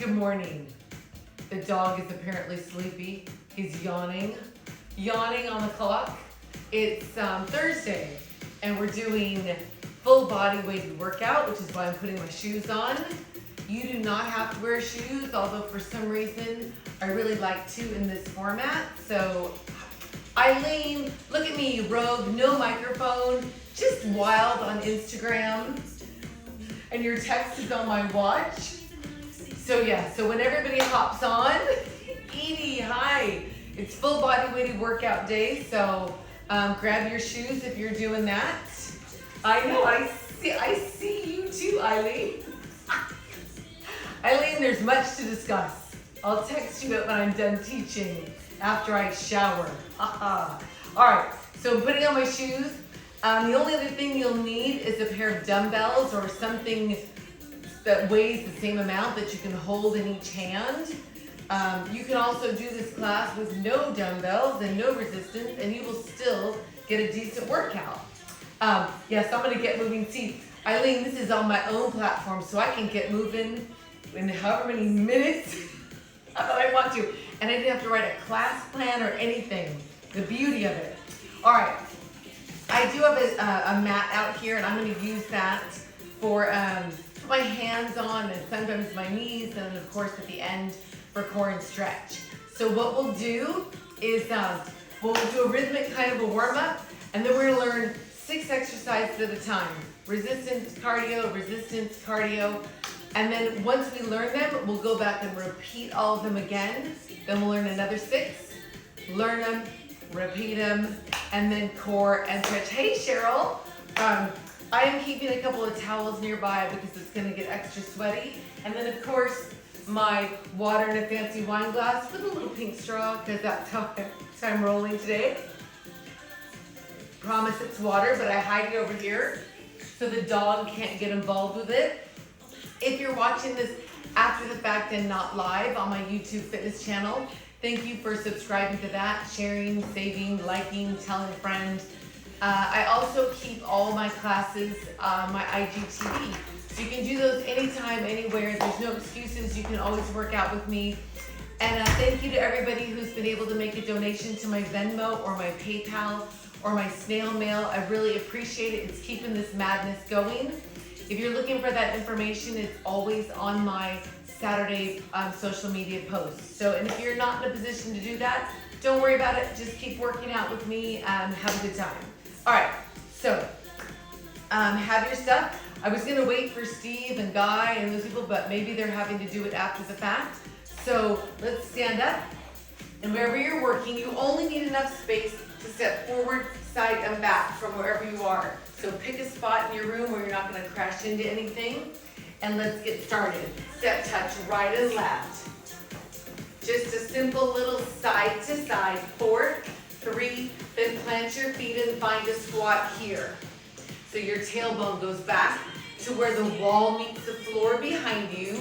Good morning. The dog is apparently sleepy. He's yawning on the clock. It's Thursday, and we're doing full body weighted workout, which is why I'm putting my shoes on. You do not have to wear shoes, although for some reason I really like to in this format. So Eileen, look at me, rogue, no microphone, just wild on Instagram. And your text is on my watch. So yeah, so when everybody hops on, Edie, hi. It's full body weighted workout day, so grab your shoes if you're doing that. I know, I see you too, Eileen. Eileen, there's much to discuss. I'll text you it when I'm done teaching after I shower. All right, so I'm putting on my shoes. The only other thing you'll need is a pair of dumbbells or something that weighs the same amount that you can hold in each hand. You can also do this class with no dumbbells and no resistance, and you will still get a decent workout. Yes, I'm gonna get moving. See, Eileen, this is on my own platform, so I can get moving in however many minutes that I want to. And I didn't have to write a class plan or anything. The beauty of it. All right, I do have a mat out here, and I'm gonna use that for put my hands on and sometimes my knees, and of course at the end for core and stretch. So what we'll do is we'll do a rhythmic kind of a warm up, and then we're gonna learn 6 exercises at a time. Resistance cardio, and then once we learn them, we'll go back and repeat all of them again. Then we'll learn another 6, learn them, repeat them, and then core and stretch. Hey Cheryl, I am keeping a couple of towels nearby because it's gonna get extra sweaty. And then of course, my water in a fancy wine glass with a little pink straw, because that's how I'm rolling today. Promise it's water, but I hide it over here so the dog can't get involved with it. If you're watching this after the fact and not live on my YouTube fitness channel, thank you for subscribing to that, sharing, saving, liking, telling friends. I also keep all my classes on my IGTV. So you can do those anytime, anywhere. There's no excuses. You can always work out with me. And thank you to everybody who's been able to make a donation to my Venmo or my PayPal or my snail mail. I really appreciate it. It's keeping this madness going. If you're looking for that information, it's always on my Saturday social media posts. So, and if you're not in a position to do that, don't worry about it. Just keep working out with me and have a good time. All right, so have your stuff. I was gonna wait for Steve and Guy and those people, but maybe they're having to do it after the fact. So let's stand up, and wherever you're working, you only need enough space to step forward, side, and back from wherever you are. So pick a spot in your room where you're not gonna crash into anything, and let's get started. Step touch right and left. Just a simple little side to side, 4, 3, then plant your feet and find a squat here. So your tailbone goes back to where the wall meets the floor behind you.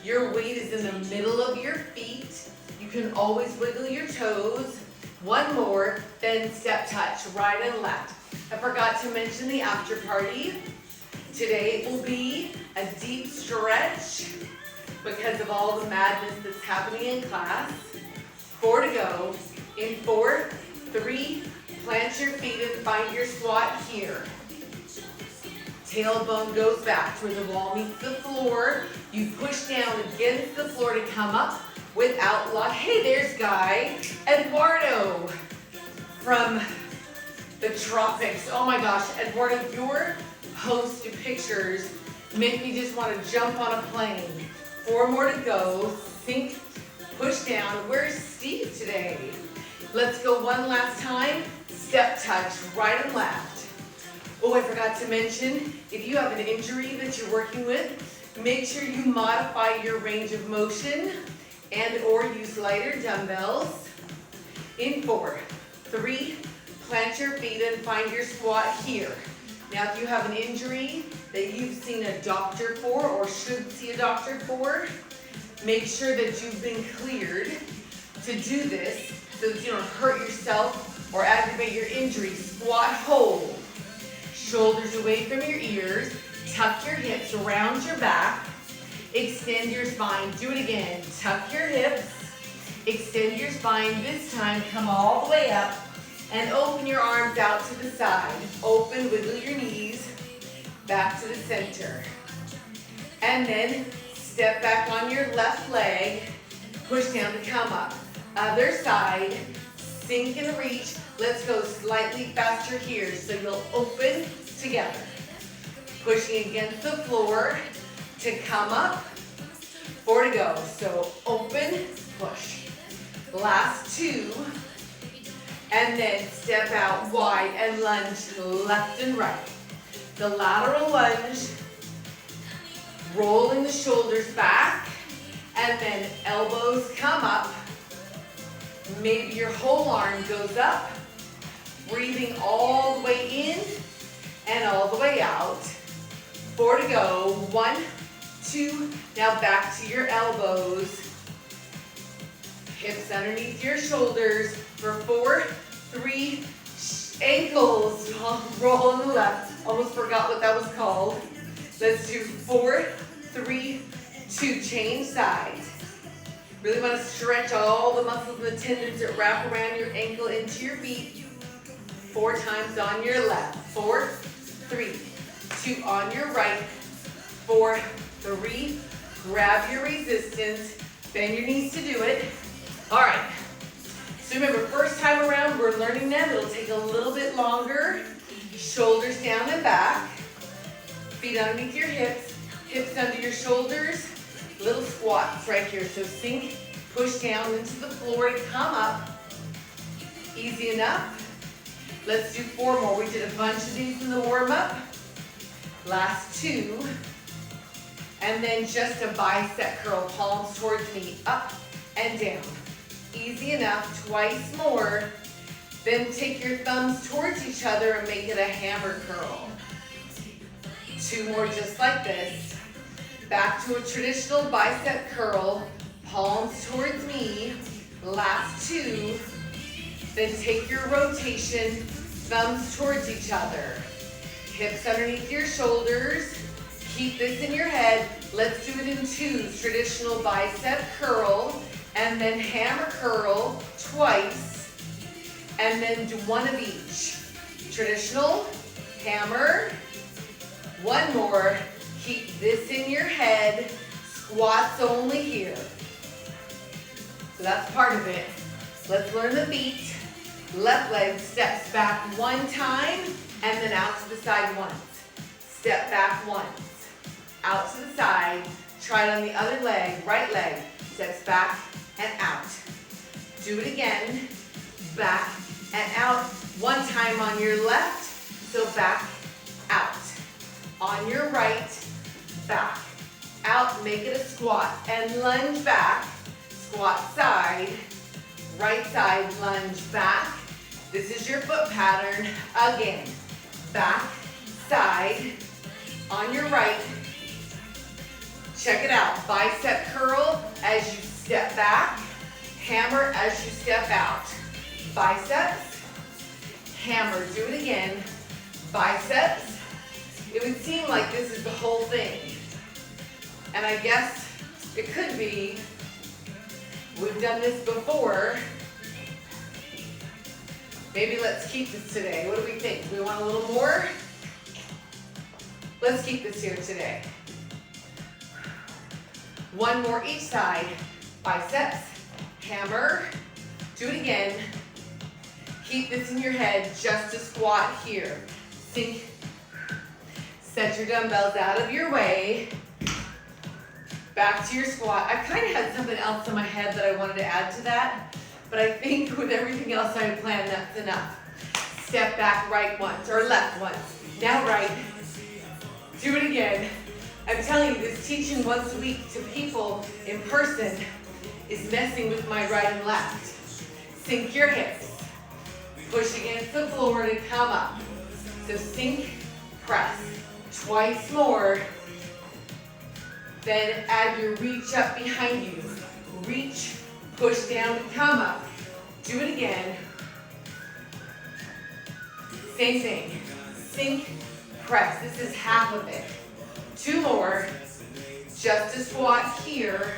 Your weight is in the middle of your feet. You can always wiggle your toes. One more, then step touch, right and left. I forgot to mention the after party. Today it will be a deep stretch because of all the madness that's happening in class. 4 to go. In 4, 3, plant your feet and find your squat here. Tailbone goes back to where the wall meets the floor. You push down against the floor to come up without lock. Hey, there's Guy. Eduardo from the tropics. Oh my gosh, Eduardo, your post pictures make me just want to jump on a plane. 4 more to go. Sink, push down. Where's Steve today? Let's go one last time. Step touch, right and left. Oh, I forgot to mention, if you have an injury that you're working with, make sure you modify your range of motion and or use lighter dumbbells. In 4, 3, plant your feet and find your squat here. Now, if you have an injury that you've seen a doctor for or should see a doctor for, make sure that you've been cleared to do this so that you don't hurt yourself or aggravate your injury. Squat, hold. Shoulders away from your ears. Tuck your hips around your back. Extend your spine. Do it again. Tuck your hips. Extend your spine. This time, come all the way up and open your arms out to the side. Open, wiggle your knees back to the center. And then step back on your left leg. Push down to come up. Other side. Sink and reach. Let's go slightly faster here. So you'll open together. Pushing against the floor to come up. 4 to go. So open, push. Last 2. And then step out wide and lunge left and right. The lateral lunge. Rolling the shoulders back. And then elbows come up. Maybe your whole arm goes up. Breathing all the way in and all the way out. 4 to go. 1, 2. Now back to your elbows. Hips underneath your shoulders for 4, 3. Ankles. Roll on the left. Almost forgot what that was called. Let's do 4, 3, 2. Change sides. Really want to stretch all the muscles and the tendons that wrap around your ankle into your feet. 4 times on your left. 4, 3, 2 on your right. 4, 3. Grab your resistance. Bend your knees to do it. All right. So remember, first time around, we're learning them. It'll take a little bit longer. Shoulders down and back. Feet underneath your hips. Hips under your shoulders. Little squats right here. So sink, push down into the floor to come up. Easy enough. Let's do 4 more. We did a bunch of these in the warm-up. Last 2. And then just a bicep curl, palms towards me, up and down. Easy enough, twice more. Then take your thumbs towards each other and make it a hammer curl. 2 more just like this. Back to a traditional bicep curl, palms towards me. Last 2. Then take your rotation, thumbs towards each other. Hips underneath your shoulders. Keep this in your head. Let's do it in 2s. Traditional bicep curl, and then hammer curl twice, and then do 1 of each. Traditional, hammer, 1 more. Keep this in your head. Squats only here. So that's part of it. Let's learn the beat. Left leg steps back 1 time, and then out to the side once. Step back once. Out to the side. Try it on the other leg. Right leg steps back and out. Do it again. Back and out. 1 time on your left. So back, out. On your right, back, out. Make it a squat and lunge back. Squat side. Right side, lunge back. This is your foot pattern. Again, back, side, on your right. Check it out. Bicep curl as you step back. Hammer as you step out. Biceps, hammer. Do it again. Biceps. It would seem like this is the whole thing. And I guess it could be. We've done this before. Maybe let's keep this today. What do we think? Do we want a little more? Let's keep this here today. 1 more each side. Biceps, hammer. Do it again. Keep this in your head, just a squat here. Sink. Set your dumbbells out of your way. Back to your squat. I kind of had something else in my head that I wanted to add to that, but I think with everything else I had planned, that's enough. Step back right once, or left once. Now right. Do it again. I'm telling you, this teaching once a week to people in person is messing with my right and left. Sink your hips. Push against the floor to come up. So sink, press. Twice more. Then add your reach up behind you. Reach, push down, come up. Do it again. Same thing. Sink, press. This is half of it. 2 more. Just a squat here.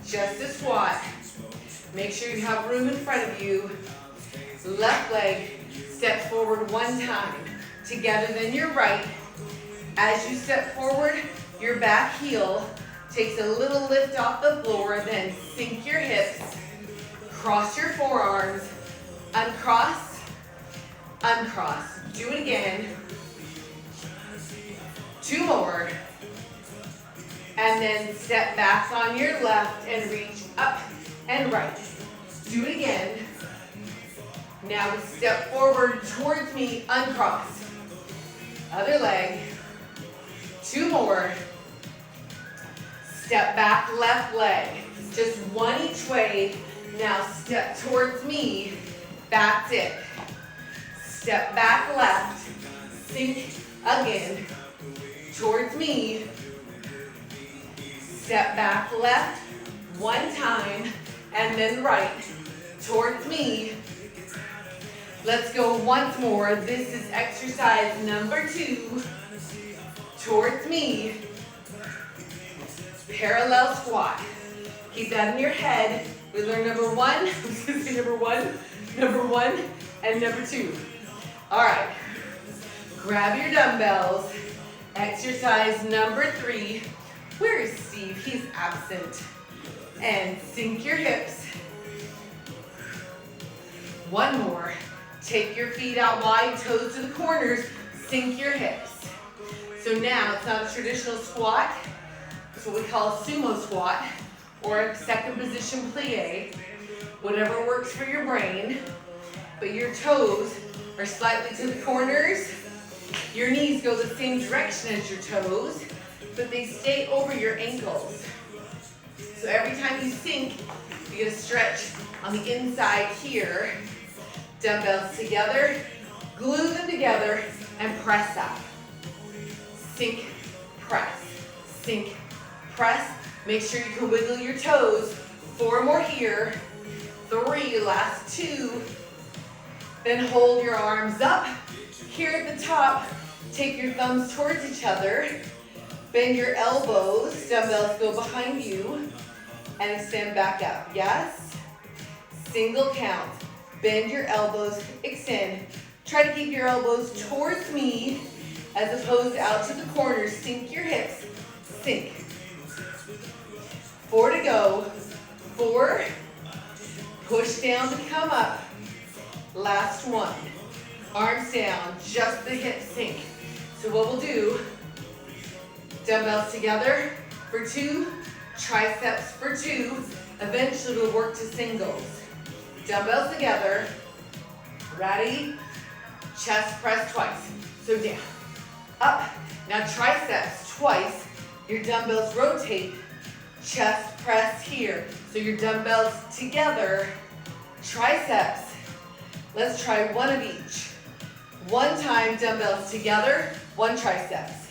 Just a squat. Make sure you have room in front of you. Left leg steps forward one time. Together, then your right. As you step forward, your back heel takes a little lift off the floor, then sink your hips. Cross your forearms. Uncross. Uncross. Do it again. 2 more. And then step back on your left and reach up and right. Do it again. Now we step forward towards me, uncross. Other leg. 2 more. Step back, left leg. Just one each way. Now step towards me. That's it. Step back left. Sink again. Towards me. Step back left. One time. And then right. Towards me. Let's go once more. This is exercise number 2. Towards me. Parallel squat. Keep that in your head. We learned number 1. I was going to say number 1, and number 2. All right. Grab your dumbbells. Exercise number 3. Where is Steve? He's absent. And sink your hips. 1 more. Take your feet out wide, toes to the corners. Sink your hips. So now it's not a traditional squat. It's what we call a sumo squat or a second position plie. Whatever works for your brain. But your toes are slightly to the corners. Your knees go the same direction as your toes, but they stay over your ankles. So every time you sink, you get a stretch on the inside here. Dumbbells together, glue them together, and press up. Sink, press, sink, press. Make sure you can wiggle your toes. 4 more here. 3, last 2. Then hold your arms up. Here at the top, take your thumbs towards each other. Bend your elbows. Dumbbells go behind you. And extend back up. Yes? Single count. Bend your elbows, extend. Try to keep your elbows towards me as opposed to out to the corners. Sink your hips, sink. 4 to go. 4. Push down to come up. Last 1. Arms down, just the hips sink. So what we'll do, dumbbells together for 2, triceps for 2. Eventually we'll work to singles. Dumbbells together. Ready? Chest press twice. So down, up. Now triceps twice. Your dumbbells rotate. Chest press here. So your dumbbells together. Triceps. Let's try 1 of each. 1 time dumbbells together, 1 triceps.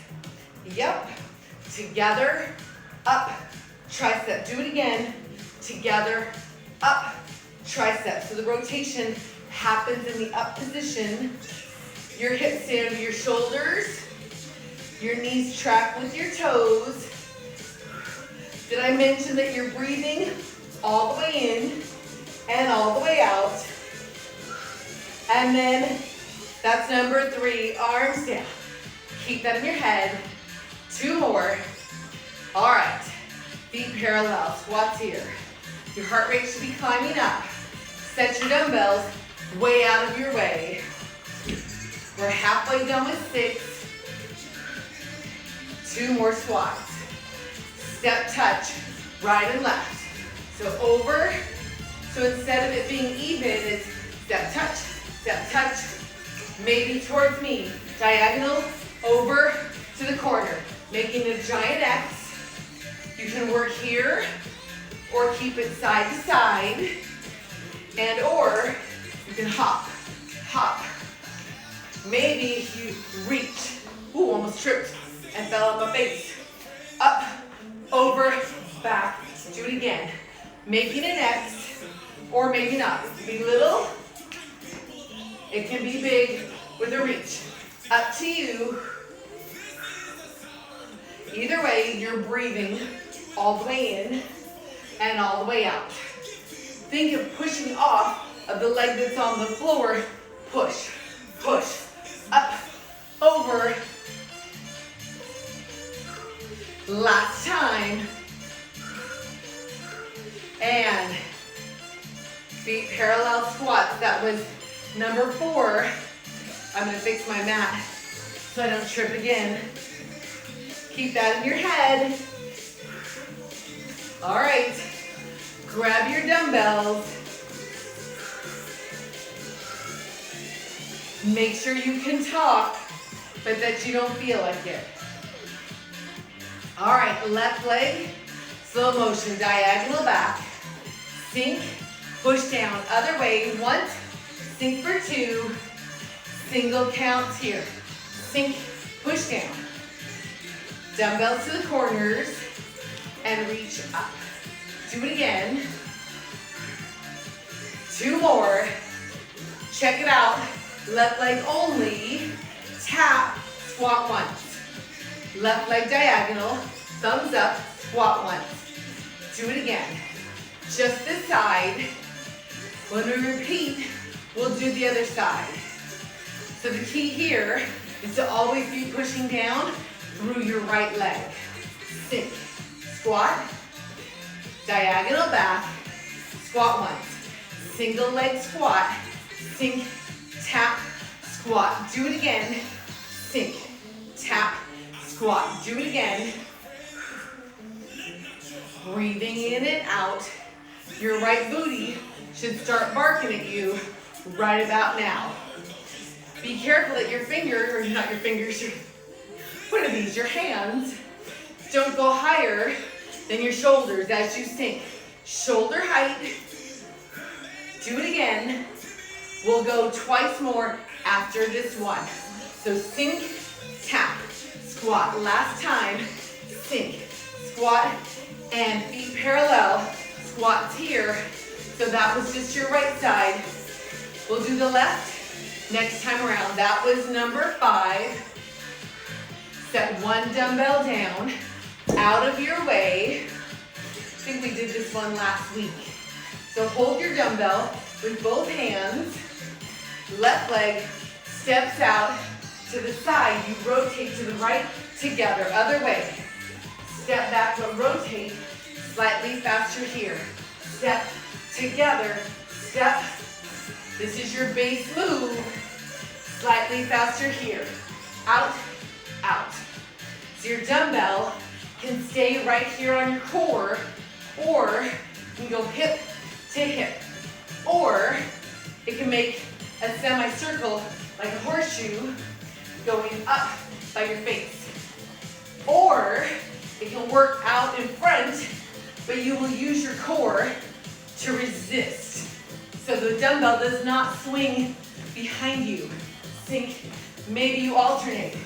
Yep. Together, up, tricep. Do it again. Together, up, tricep. So the rotation happens in the up position. Your hips stay under your shoulders. Your knees track with your toes. Did I mention that you're breathing all the way in and all the way out? And then that's number 3, arms down. Keep that in your head. 2 more. All right, feet parallel, squats here. Your heart rate should be climbing up. Set your dumbbells way out of your way. We're halfway done with 6. 2 more squats. Step touch, right and left. So over, so instead of it being even, it's step touch, maybe towards me. Diagonal, over to the corner. Making a giant X. You can work here, or keep it side to side. And or, you can hop, hop. Maybe you reach. Ooh, almost tripped and fell on my face. Up, over, back. Do it again. Making an X, or maybe not. It can be little. It can be big with a reach. Up to you. Either way, you're breathing all the way in and all the way out. Think of pushing off of the leg that's on the floor. Push, push, up, over. Last time. And feet parallel squats. That was number 4. I'm gonna fix my mat so I don't trip again. Keep that in your head. All right, grab your dumbbells. Make sure you can talk, but that you don't feel like it. All right, left leg, slow motion, diagonal back. Sink, push down. Other way, 1, sink for 2. Single counts here. Sink, push down. Dumbbells to the corners and reach up. Do it again. 2 more. Check it out. Left leg only. Tap, squat once. Left leg diagonal, thumbs up, squat once. Do it again. Just this side. When we repeat, we'll do the other side. So the key here is to always be pushing down through your right leg. Sink, squat, diagonal back, squat once. Single leg squat, sink, tap, squat. Do it again. Sink, tap, squat. Do it again. Breathing in and out. Your right booty should start barking at you right about now. Be careful that your finger, or not your fingers, what are these, your hands, don't go higher than your shoulders as you sink. Shoulder height. Do it again. We'll go twice more after this one. So sink, tap, squat. Last time, sink, squat, and feet parallel. Squats here. So that was just your right side. We'll do the left next time around. That was number 5. Set 1 dumbbell down, out of your way. I think we did this one last week. So hold your dumbbell with both hands. Left leg steps out to the side. You rotate to the right together. Other way. Step back, but rotate slightly faster here. Step together. Step. This is your base move. Slightly faster here. Out, out. So your dumbbell can stay right here on your core, or you can go hip to hip, or it can make a semicircle like a horseshoe going up by your face, or it can work out in front, but you will use your core to resist. So the dumbbell does not swing behind you. Think, maybe you alternate.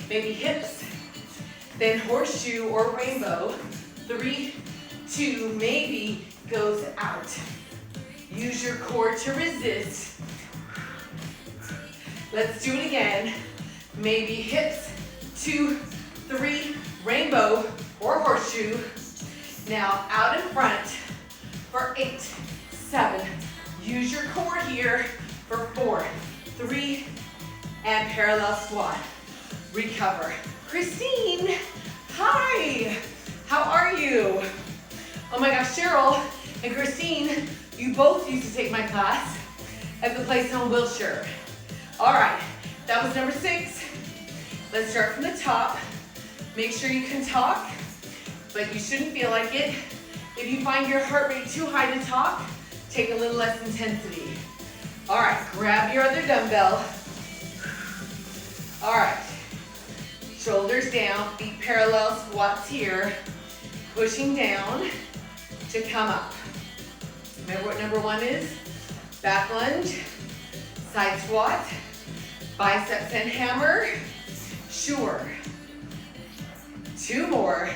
Maybe hips, then horseshoe or rainbow. 3, 2, maybe goes out. Use your core to resist. Let's do it again. Maybe hips, 2, 3, rainbow or horseshoe. Now out in front for 8, 7. Use your core here for 4, 3, and parallel squat. Recover. Christine, hi. How are you? Oh my gosh, Cheryl and Christine, you both used to take my class at the place on Wilshire. All right, that was number 6. Let's start from the top. Make sure you can talk, but you shouldn't feel like it. If you find your heart rate too high to talk, take a little less intensity. All right, grab your other dumbbell. All right, shoulders down, feet parallel, squats here. Pushing down to come up. Remember what number 1 is? Back lunge, side squat, biceps and hammer. Sure. 2 more.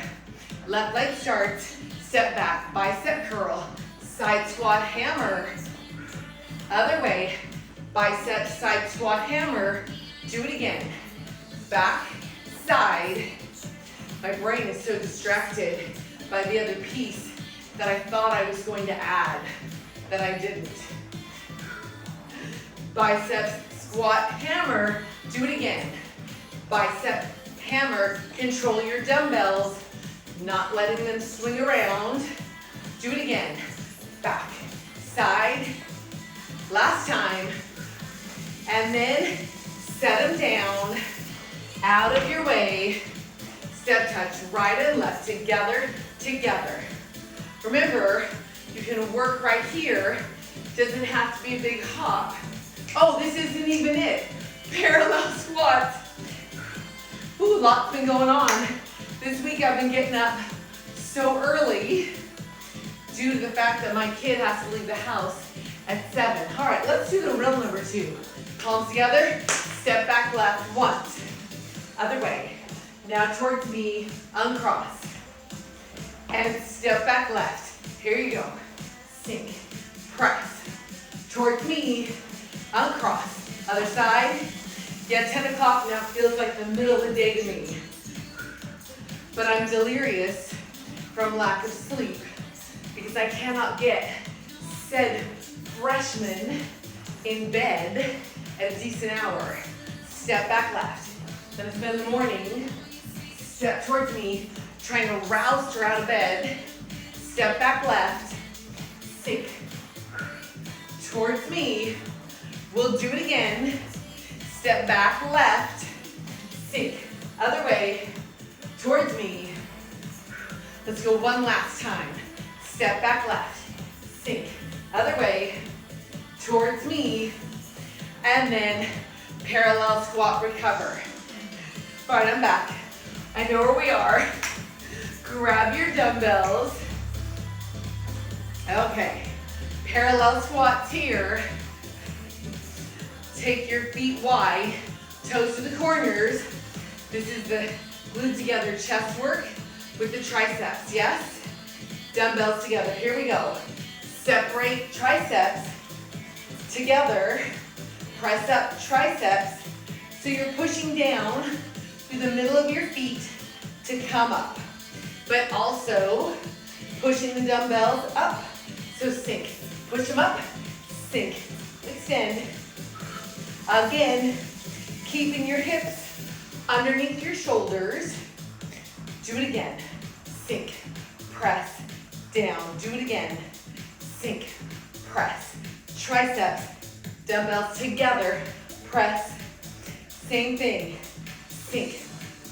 Left leg starts, step back, bicep curl, side squat, hammer. Other way, bicep, side squat, hammer. Do it again. Back, side, My brain is so distracted by the other piece that I thought I was going to add that I didn't. Biceps, squat, hammer. Do it again. Bicep, hammer. Control your dumbbells, not letting them swing around. Do it again. Back, side. Last time. And then set them down, out of your way. Step touch, right and left, together, together. Remember, you can work right here. Doesn't have to be a big hop. Oh, this isn't even it. Parallel squats. Ooh, lots been going on. This week I've been getting up so early due to the fact that my kid has to leave the house at 7. All right, let's do the real number 2. Palms together, step back left once. Other way. Now towards me, uncross. And step back left. Here you go. Sink, press. Towards me, uncross. Other side. Yeah, 10 o'clock now feels like the middle of the day to me. But I'm delirious from lack of sleep because I cannot get said freshman in bed at a decent hour. Step back left. Then I spend the morning, step towards me, trying to rouse her out of bed. Step back left, sink. Towards me, we'll do it again. Step back left, sink. Other way, towards me. Let's go one last time. Step back left, sink. Other way, towards me. And then parallel squat, recover. All right, I'm back. I know where we are. Grab your dumbbells. Okay, parallel squats here. Take your feet wide, toes to the corners. This is the glued together chest work with the triceps, yes? Dumbbells together, here we go. Separate triceps together, press up triceps. So you're pushing down through the middle of your feet to come up, but also pushing the dumbbells up. So sink, push them up, sink, extend. Again, keeping your hips underneath your shoulders. Do it again. Sink, press, down. Do it again. Sink, press. Triceps, dumbbells together, press. Same thing. Sink,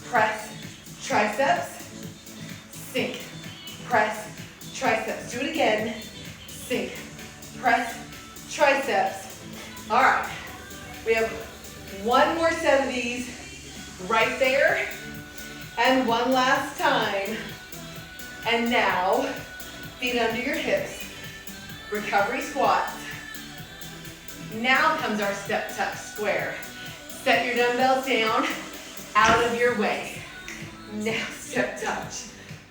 press, triceps. Sink, press, triceps. Do it again. Sink, press, triceps. All right. We have one more set of these right there, and one last time. And now, feet under your hips, recovery squats. Now comes our step touch square. Set your dumbbells down, out of your way. Now step touch.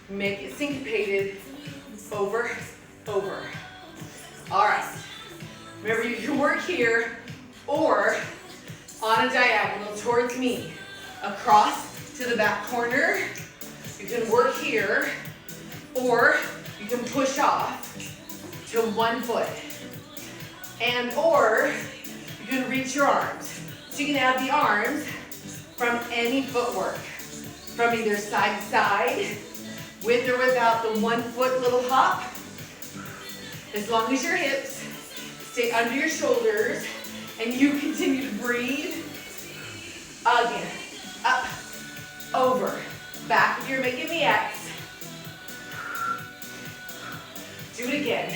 Make it syncopated, over, over. All right, remember you can work here, or on a diagonal towards me, across to the back corner. You can work here, or you can push off to one foot. And or you can reach your arms. So you can have the arms from any footwork, from either side to side, with or without the 1 foot little hop. As long as your hips stay under your shoulders and you continue to breathe. Again, up, over, back if you're making the X. Do it again,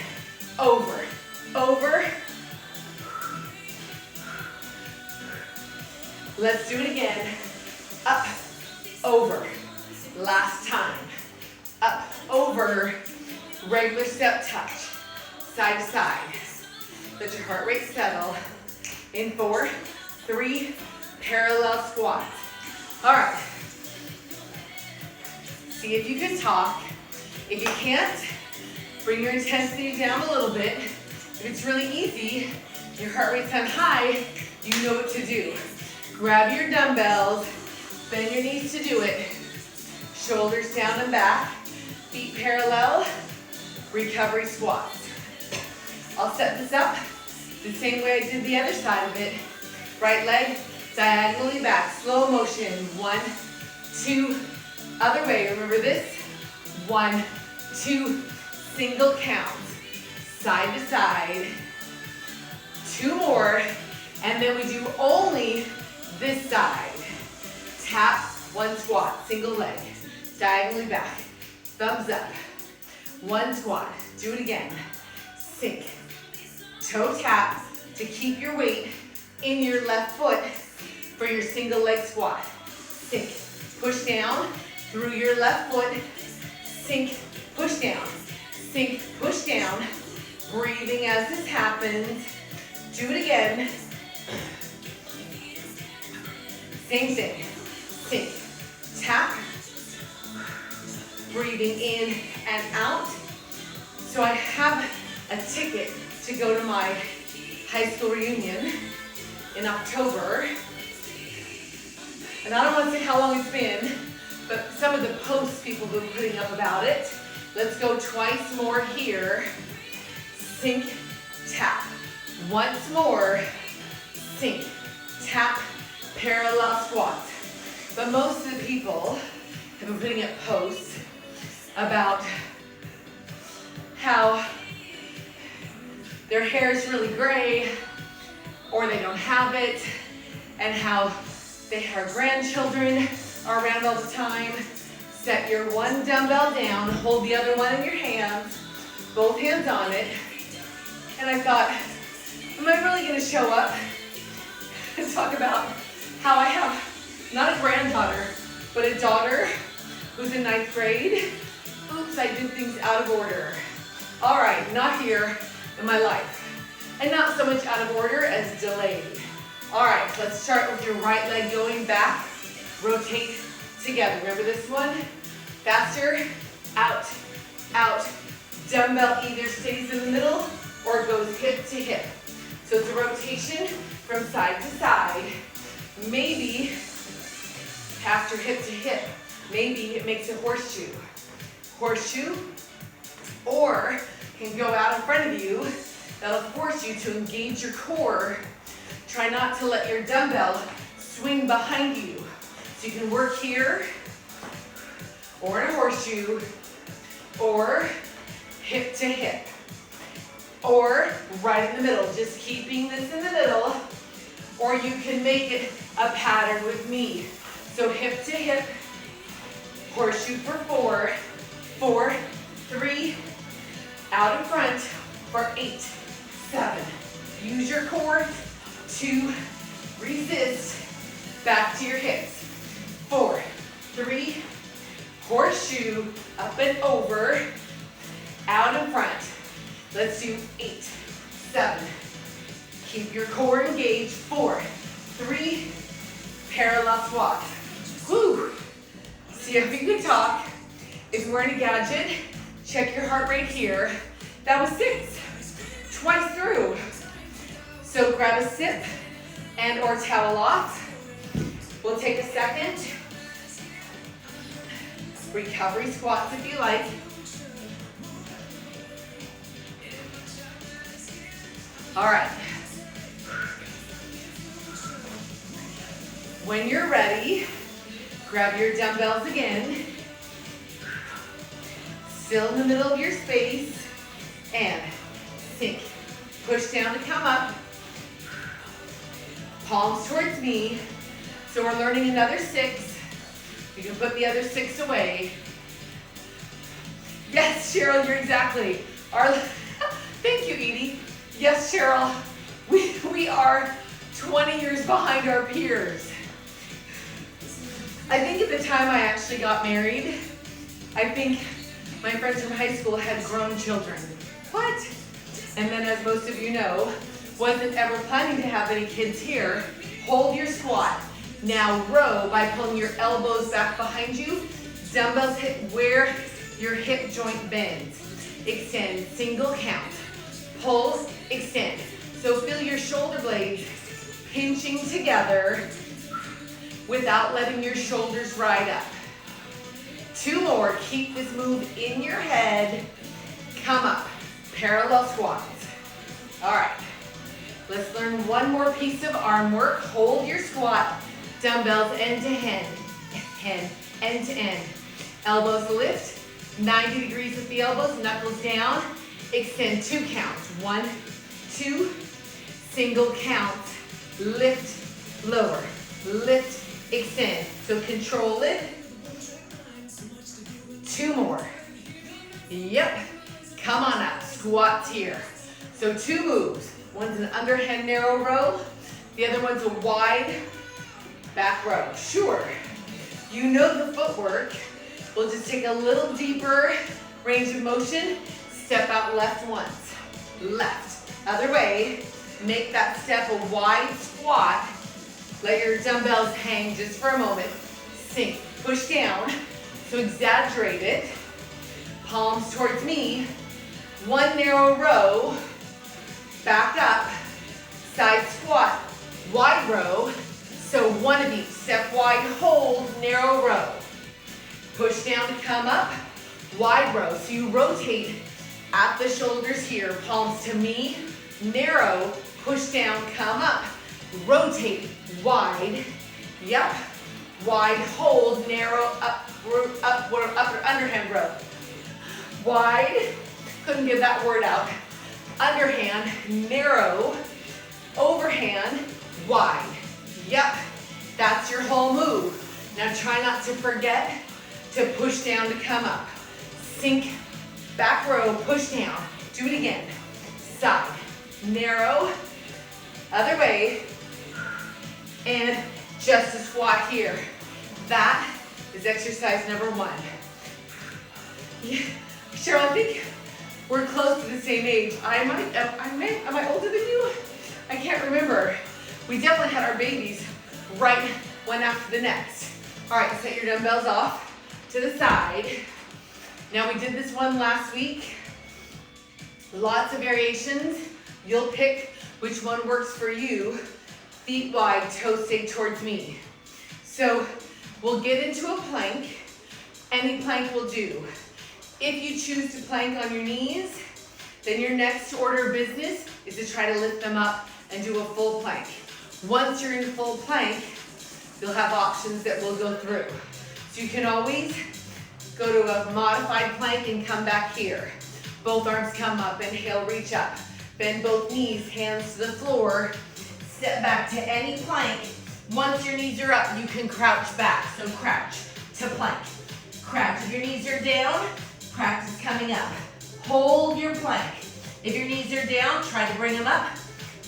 over, over. Let's do it again, up, over. Last time, up, over, regular step touch, side to side. Let your heart rate settle. In 4, 3, parallel squats. All right. See if you can talk. If you can't, bring your intensity down a little bit. If it's really easy, your heart rate's on high, you know what to do. Grab your dumbbells, bend your knees to do it. Shoulders down and back, feet parallel, recovery squats. I'll set this up the same way I did the other side of it. Right leg diagonally back, slow motion. 1, 2, other way. Remember this? 1, 2, single count. Side to side. 2 more, and then we do only this side. Tap, 1 squat, single leg, diagonally back, thumbs up. 1 squat, do it again. Sink, toe tap to keep your weight in your left foot for your single leg squat. Sink, push down through your left foot, sink, push down, sink, push down. Breathing as this happens. Do it again. Same thing. Sink, tap, breathing in and out. So I have a ticket to go to my high school reunion in October. And I don't want to say how long it's been, but some of the posts people have been putting up about it. Let's go twice more here. Sink, tap. Once more, sink, tap, parallel squats. But most of the people have been putting up posts about how their hair is really gray or they don't have it, and how they have grandchildren are around all the time. Set your one dumbbell down, hold the other one in your hands, both hands on it. And I thought, am I really going to show up and talk about how I have not a granddaughter, but a daughter who's in 9th grade? Oops, I did things out of order. All right, not here in my life. And not so much out of order as delayed. All right, let's start with your right leg going back. Rotate together. Remember this one? Faster, out, out. Dumbbell either stays in the middle or goes hip to hip. So it's a rotation from side to side. Maybe after hip to hip, maybe it makes a horseshoe. Horseshoe, or can go out in front of you. That'll force you to engage your core. Try not to let your dumbbell swing behind you. So you can work here, or in a horseshoe, or hip to hip, or right in the middle, just keeping this in the middle, or you can make it a pattern with me. So hip to hip, horseshoe for 4, 4, 3, out in front for 8, 7. Use your core to resist back to your hips. 4, 3, horseshoe, up and over, out in front. Let's do 8, 7. Keep your core engaged. 4, 3, parallel squat. Woo! See if you can talk. If you're wearing a gadget, check your heart rate here. That was 6, twice through. So grab a sip and or towel off. We'll take a second. Recovery squats if you like. All right. When you're ready, grab your dumbbells again. Still in the middle of your space. And sink. Push down to come up. Palms towards me. So we're learning another 6. You can put the other 6 away. Yes, Cheryl, you're exactly. Thank you, Edie. Yes, Cheryl, we are 20 years behind our peers. I think at the time I actually got married, I think my friends from high school had grown children. What? And then, as most of you know, wasn't ever planning to have any kids here. Hold your squat. Now row by pulling your elbows back behind you. Dumbbells hit where your hip joint bends. Extend, single count. Pull, extend. So feel your shoulder blades pinching together without letting your shoulders ride up. 2 more. Keep this move in your head. Come up. Parallel squats. All right. Let's learn one more piece of arm work. Hold your squat. Dumbbells end to end to end. Elbows lift. 90 degrees with the elbows. Knuckles down. Extend 2 counts. 1, 2. Single counts. Lift, lower. Lift, extend. So control it. 2 more. Yep. Come on up. Squats here. So 2 moves. One's an underhand narrow row. The other one's a wide back row. Sure. You know the footwork. We'll just take a little deeper range of motion. Step out left once. Left. Other way. Make that step a wide squat. Let your dumbbells hang just for a moment. Sink. Push down. So exaggerate it. Palms towards me. 1 narrow row. Back up. Side squat. Wide row. So 1 of each. Step wide, hold, narrow row. Push down to come up. Wide row. So you rotate at the shoulders here. Palms to me. Narrow. Push down, come up. Rotate. Wide. Yep. Wide, hold, narrow, upper underhand row. Wide, couldn't get that word out. Underhand, narrow, overhand, wide. Yep, that's your whole move. Now try not to forget to push down to come up. Sink, back row, push down. Do it again. Side, narrow, other way, and just a squat here. That is exercise number 1. Yeah. Cheryl, I think we're close to the same age. Am I older than you? I can't remember. We definitely had our babies right one after the next. All right, set your dumbbells off to the side. Now we did this one last week. Lots of variations. You'll pick which one works for you. Feet wide, toes stay towards me. So we'll get into a plank. Any plank will do. If you choose to plank on your knees, then your next order of business is to try to lift them up and do a full plank. Once you're in full plank, you'll have options that we'll go through. So you can always go to a modified plank and come back here. Both arms come up, inhale, reach up. Bend both knees, hands to the floor. Step back to any plank. Once your knees are up, you can crouch back. So crouch to plank. Crouch. If your knees are down, practice coming up. Hold your plank. If your knees are down, try to bring them up.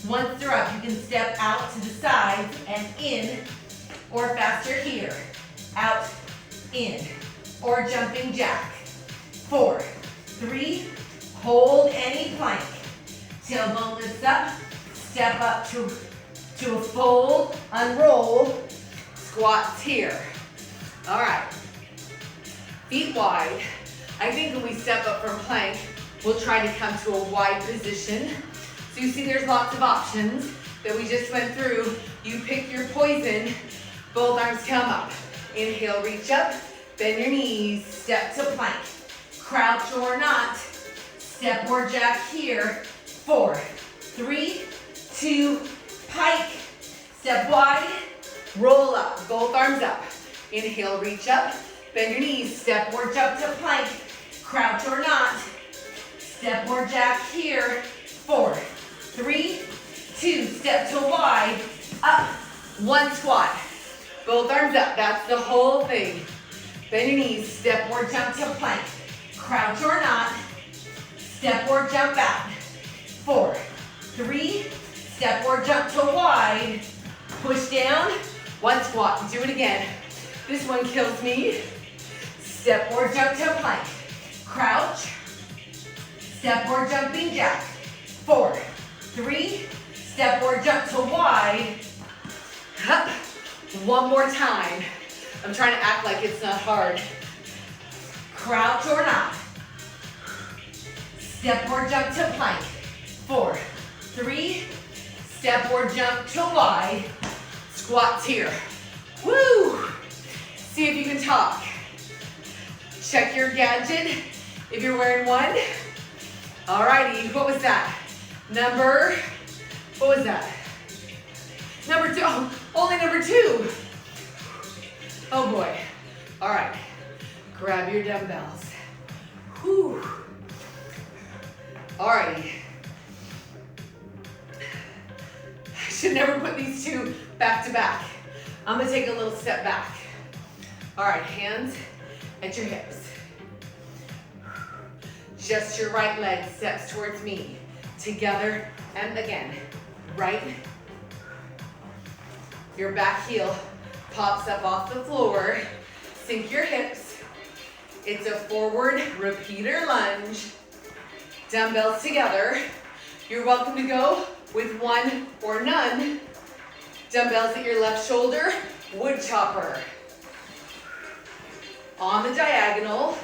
Once they're up, you can step out to the sides and in, or faster here. Out, in, or jumping jack. 4, 3, hold any plank. Tailbone lifts up, step up to a fold, unroll, squats here. All right, feet wide. I think when we step up from plank, we'll try to come to a wide position. So you see there's lots of options that we just went through. You pick your poison, both arms come up. Inhale, reach up, bend your knees, step to plank. Crouch or not, step or jack here. 4, 3, 2, pike. Step wide, roll up, both arms up. Inhale, reach up, bend your knees, step or jump to plank. Crouch or not, step or jack here. 4, 3, 2, step to wide, up, 1 squat. Both arms up, that's the whole thing. Bend your knees, step or jump to plank. Crouch or not, step or jump out. 4, 3, step or jump to wide. Push down, 1 squat. Do it again. This one kills me. Step or jump to plank. Crouch, step or jumping jack. 4, 3, step or jump to wide. Up. 1 more time. I'm trying to act like it's not hard. Crouch or not. Step or jump to plank. 4, 3, step or jump to wide. Squats here. Woo! See if you can talk. Check your gadget if you're wearing one. Alrighty, what was that? What was that? Number 2, oh, only number 2. Oh boy. All right, grab your dumbbells. Whew. Alrighty. I should never put these 2 back to back. I'm gonna take a little step back. All right, hands at your hips. Just your right leg steps towards me. Together and again. Right. Your back heel pops up off the floor. Sink your hips. It's a forward repeater lunge. Dumbbells together. You're welcome to go with 1 or none. Dumbbells at your left shoulder, wood chopper. On the diagonal,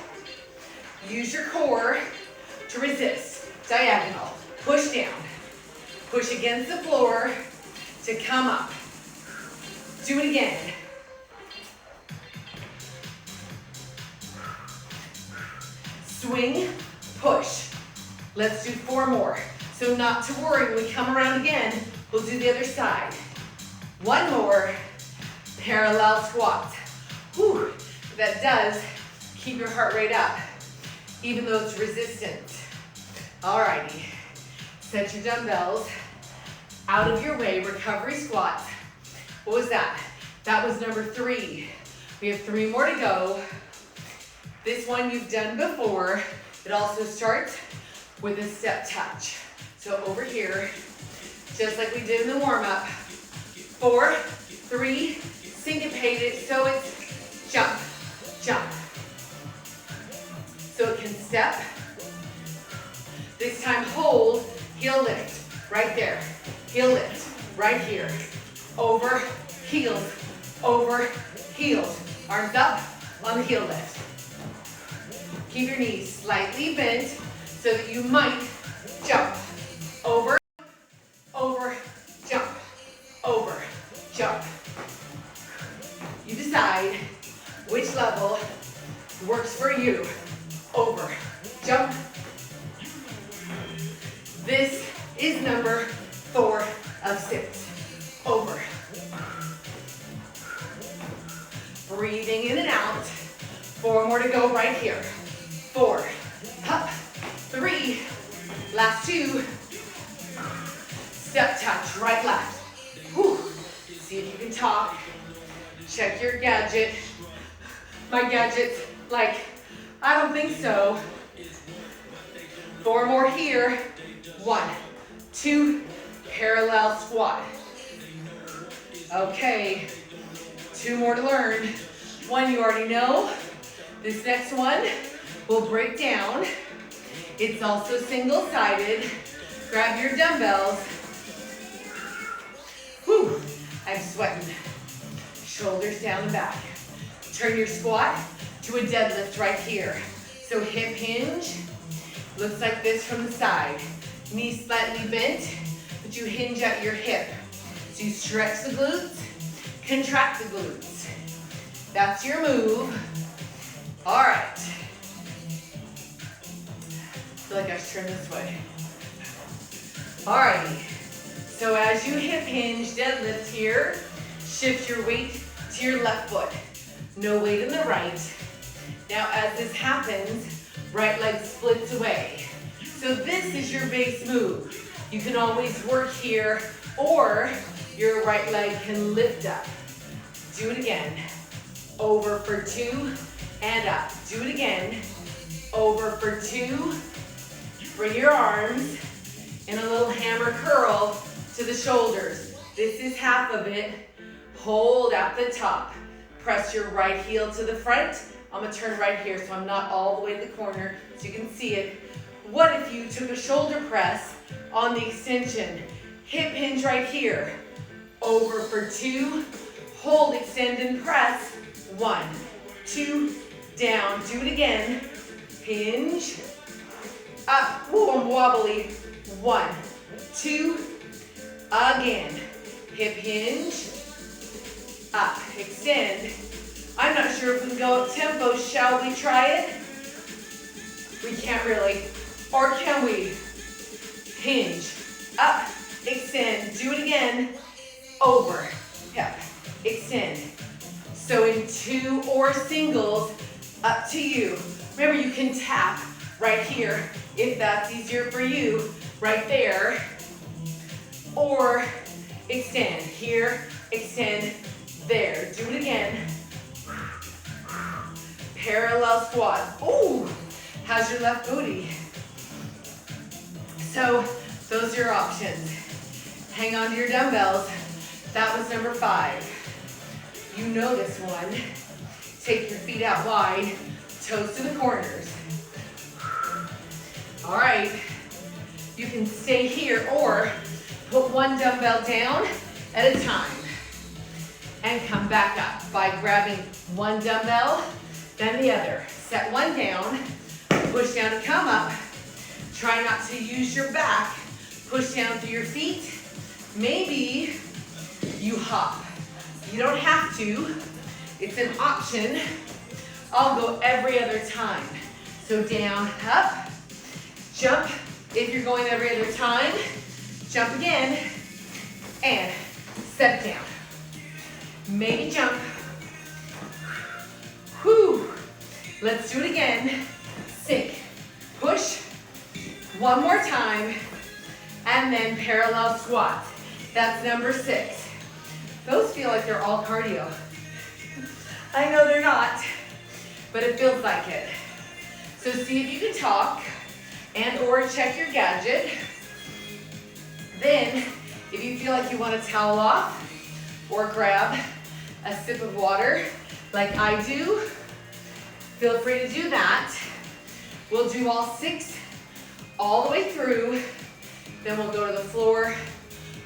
use your core to resist. Diagonal, push down. Push against the floor to come up. Do it again. Swing, push. Let's do 4 more. So not to worry, when we come around again, we'll do the other side. 1 more, parallel squat. Whew, that does keep your heart rate up, even though it's resistant. Alrighty, set your dumbbells out of your way, recovery squat. What was that? That was number 3. We have 3 more to go. This one you've done before. It also starts with a step touch. So over here, just like we did in the warm-up, 4, 3, syncopate it so it's jump, jump. So it can step. This time hold, heel lift, right there. Heel lift, right here. Over, heels, over, heels. Arms up on the heel lift. Keep your knees slightly bent so that you might jump. Over, over, jump, over, jump. You decide which level works for you. Over, jump. This is number 4 of 6. Over. Breathing in and out. 4 more to go right here. 4, up, 3, last 2. Step touch, right, left. Whew. See if you can talk. Check your gadget. My gadget's like, I don't think so. 4 more here. 1, 2, parallel squat. Okay, 2 more to learn. 1 you already know. This next one will break down. It's also single-sided. Grab your dumbbells. Whew, I'm sweating. Shoulders down and back. Turn your squat to a deadlift right here. So hip hinge, looks like this from the side. Knees slightly bent, but you hinge at your hip. So you stretch the glutes, contract the glutes. That's your move. All right. I feel like I should turn this way. All righty. So as you hip hinge, deadlift here, shift your weight to your left foot. No weight in the right. Now as this happens, right leg splits away. So this is your base move. You can always work here, or your right leg can lift up. Do it again. Over for 2 and up. Do it again. Over for 2. Bring your arms in a little hammer curl to the shoulders. This is half of it. Hold at the top. Press your right heel to the front. I'm gonna turn right here so I'm not all the way to the corner so you can see it. What if you took a shoulder press on the extension? Hip hinge right here. Over for 2. Hold, extend, and press. 1, 2, down. Do it again. Hinge. Up. Ooh, I'm wobbly. 1, 2. Again. Hip hinge. Up. Extend. I'm not sure if we can go up tempo. Shall we try it? We can't really. Or can we? Hinge. Up. Extend. Do it again. Over. Yep. Extend. So in two or singles, up to you. Remember, you can tap right here if that's easier for you. Right there. Or extend. Here. Extend. There. Do it again. Parallel squat. Ooh, how's your left booty? So those are your options. Hang on to your dumbbells. That was number 5. You know this one. Take your feet out wide, toes to the corners. All right, you can stay here or put one dumbbell down at a time and come back up by grabbing one dumbbell, then the other. Set one down, push down and come up. Try not to use your back. Push down through your feet. Maybe you hop. You don't have to. It's an option. I'll go every other time. So down, up, jump. If you're going every other time, jump again, and step down. Maybe jump. Whew. Let's do it again. Sink. Push. One more time. And then parallel squat. That's number 6. Those feel like they're all cardio. I know they're not, but it feels like it. So see if you can talk and or check your gadget. Then, if you feel like you want to towel off or grab a sip of water like I do, feel free to do that. We'll do all 6 all the way through. Then we'll go to the floor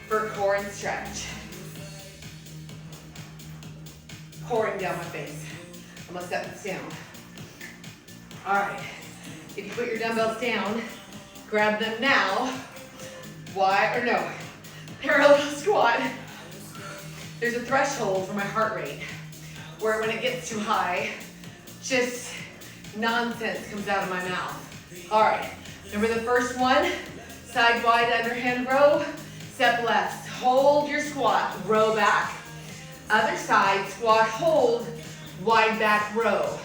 for core and stretch. Pouring down my face. I'm gonna set this down. All right, if you put your dumbbells down, grab them now. Why, or no, parallel squat. There's a threshold for my heart rate where when it gets too high, just nonsense comes out of my mouth. All right, remember the first one? Side wide underhand row, step left, hold your squat, row back. Other side, squat, hold, wide back row.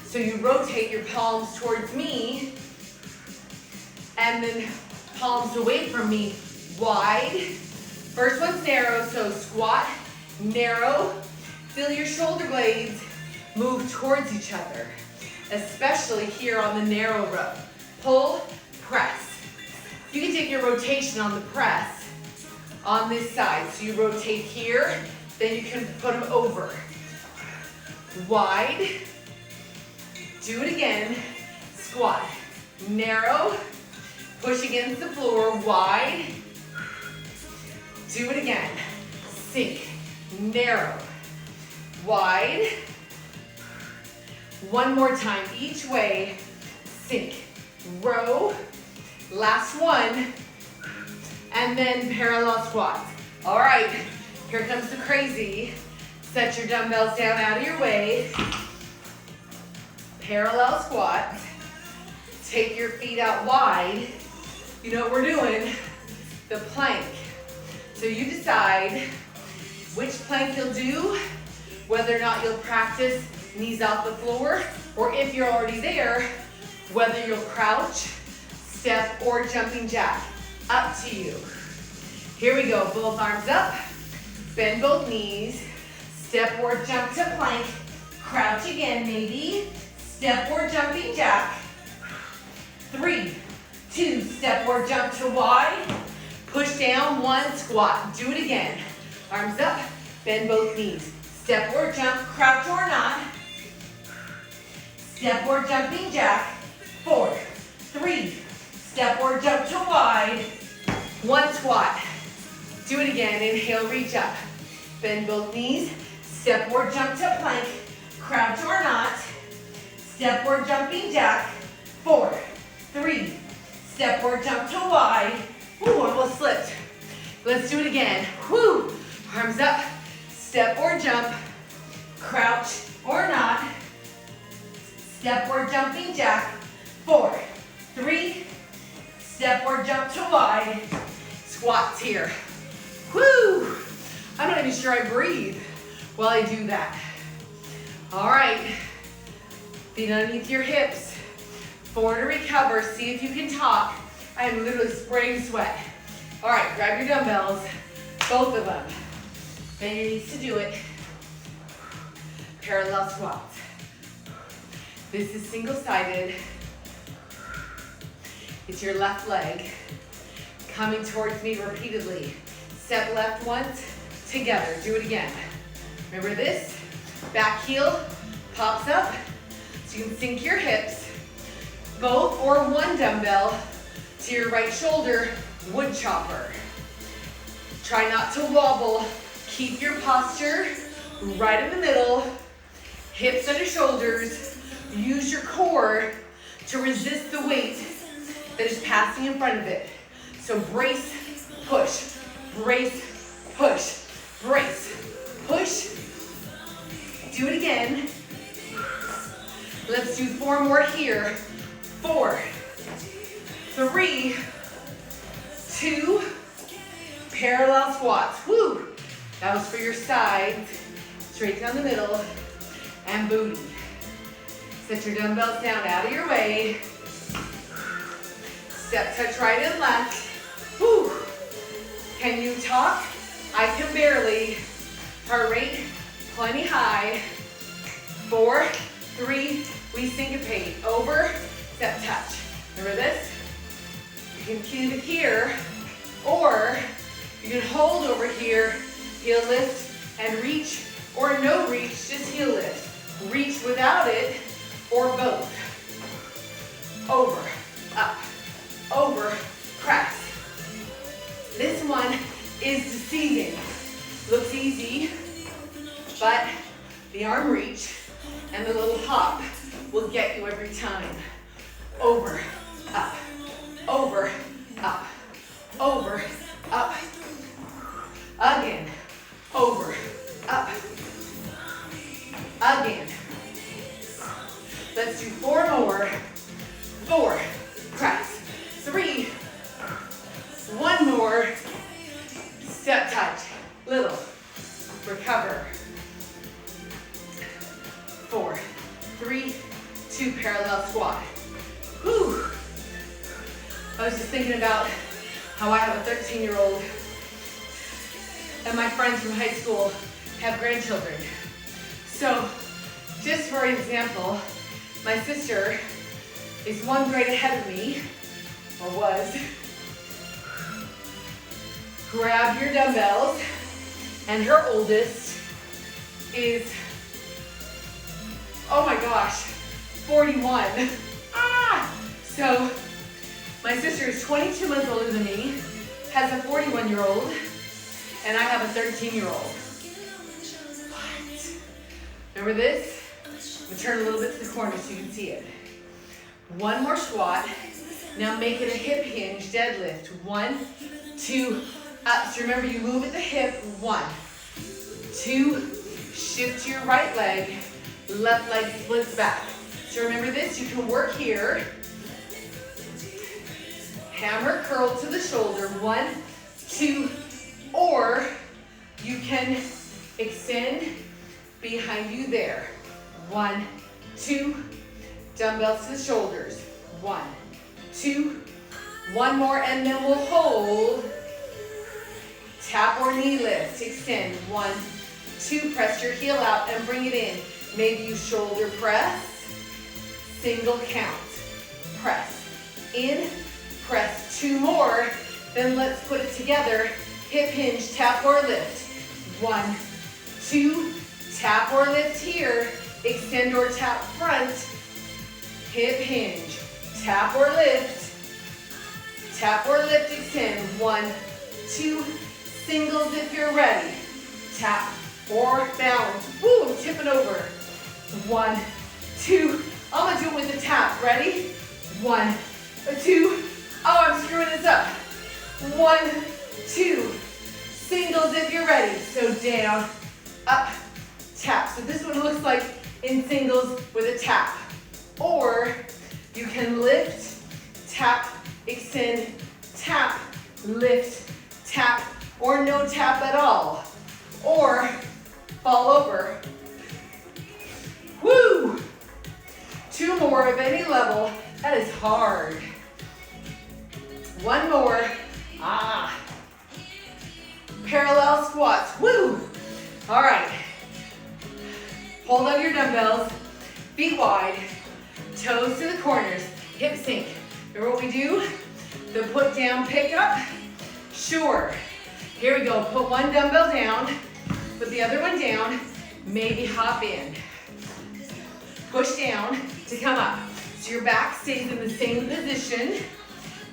So you rotate your palms towards me and then palms away from me, wide. First one's narrow, so squat, narrow. Feel your shoulder blades move towards each other, especially here on the narrow row. Pull, press. You can take your rotation on the press on this side. So you rotate here, then you can put them over. Wide. Do it again. Squat. Narrow. Push against the floor. Wide. Do it again. Sink. Narrow. Wide. One more time each way. Sink. Row. Last one. And then parallel squat. All right. Here comes the crazy. Set your dumbbells down out of your way. Parallel squat. Take your feet out wide. You know what we're doing? The plank. So you decide which plank you'll do, whether or not you'll practice knees off the floor, or if you're already there, whether you'll crouch, step, or jumping jack. Up to you. Here we go. Both arms up. Bend both knees. Step or jump to plank. Crouch again, maybe. Step or jumping jack. 3, 2, step or jump to wide. Push down, 1, squat. Do it again. Arms up. Bend both knees. Step or jump, crouch or not. Step or jumping jack. 4, 3, step or jump to wide. 1 squat. Do it again. Inhale, reach up. Bend both knees. Step or jump to plank. Crouch or not. Step or jumping jack. 4, 3, step or jump to wide. Ooh, almost slipped. Let's do it again. Woo. Arms up. Step or jump. Crouch or not. Step or jumping jack. 4, 3, step or jump to wide. Squats here. Woo! I'm not even sure I breathe while I do that. All right, feet underneath your hips. Forward to recover, see if you can talk. I am literally spraying sweat. All right, grab your dumbbells, both of them. Bend your knees to do it. Parallel squats. This is single-sided. It's your left leg coming towards me repeatedly. Step left once, together, do it again. Remember this, back heel pops up, so you can sink your hips, both or one dumbbell to your right shoulder, wood chopper. Try not to wobble, keep your posture right in the middle, hips under shoulders, use your core to resist the weight that is passing in front of it. So brace, push, brace, push, brace, push. Do it again. Let's do 4 more here. 4, 3, 2, parallel squats. Woo! That was for your sides, straight down the middle, and booty. Set your dumbbells down out of your way. Step touch right and left. Woo! Can you talk? I can barely. Heart rate, plenty high. 4, 3, we syncopate. Over, step touch. Remember this? You can keep it here, or you can hold over here, heel lift and reach, or no reach, just heel lift. Reach without it, or both. Over, up, over, press. This one is deceiving. Looks easy, but the arm reach and the little hop will get you every time. Over, up, over, up, over, up. Again, over, up, again. Let's do 4 more. 4, press. 3, 1 more. Step touch, little, recover. 4, 3, 2, parallel squat. Whew. I was just thinking about how I have a 13-year-old and my friends from high school have grandchildren. So, just for example, my sister is 1 grade ahead of me, or was. Grab your dumbbells, and her oldest is, oh my gosh, 41. So my sister is 22 months older than me, has a 41-year-old, and I have a 13-year-old. What? Remember this? I'm gonna turn a little bit to the corner so you can see it. 1 more squat. Now make it a hip hinge deadlift. 1, 2, up. So remember, you move at the hip. 1, 2, shift to your right leg, left leg splits back. So remember this, you can work here. Hammer curl to the shoulder. 1, 2, or you can extend behind you there. 1, 2, dumbbells to the shoulders. 1, 2, 1 more, and then we'll hold. Tap or knee lift, extend. 1, 2, press your heel out and bring it in. Maybe you shoulder press, single count. Press in, press. 2 more, then let's put it together. Hip hinge, tap or lift. 1, 2, tap or lift here. Extend or tap front. Hip hinge, tap or lift. Tap or lift, extend. 1, 2, singles if you're ready. Tap or balance. Woo, I'm tipping over. 1, 2, I'm gonna do it with the tap. Ready? 1, 2, oh, I'm screwing this up. 1, 2, singles if you're ready. So down, up, tap. So this one looks like in singles with a tap. Or you can lift, tap, extend, tap, lift, tap, or no tap at all. Or fall over. Woo! 2 more of any level. That is hard. 1 more. Parallel squats. Woo! All right. Hold on your dumbbells. Feet wide. Toes to the corners. Hip sink. Remember what we do? The put down, pick up. Sure. Here we go. Put one dumbbell down. Put the other one down. Maybe hop in. Push down to come up. So your back stays in the same position.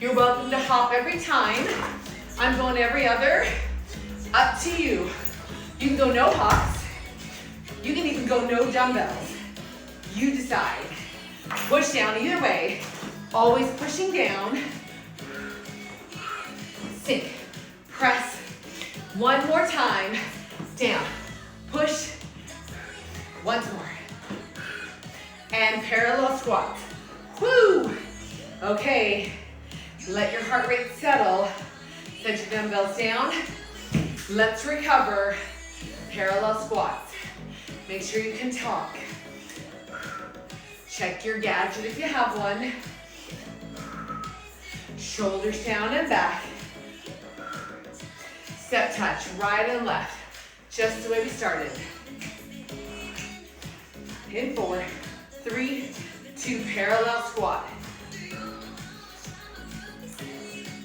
You're welcome to hop every time. I'm going every other. Up to you. You can go no hops. You can even go no dumbbells. You decide. Push down either way. Always pushing down. Sink. Press. One more time. Down. Push. Once more. And parallel squats. Woo! Okay. Let your heart rate settle. Set your dumbbells down. Let's recover. Parallel squats. Make sure you can talk. Check your gadget if you have one. Shoulders down and back. Step touch, right and left. Just the way we started. In 4, 3, 2, parallel squat.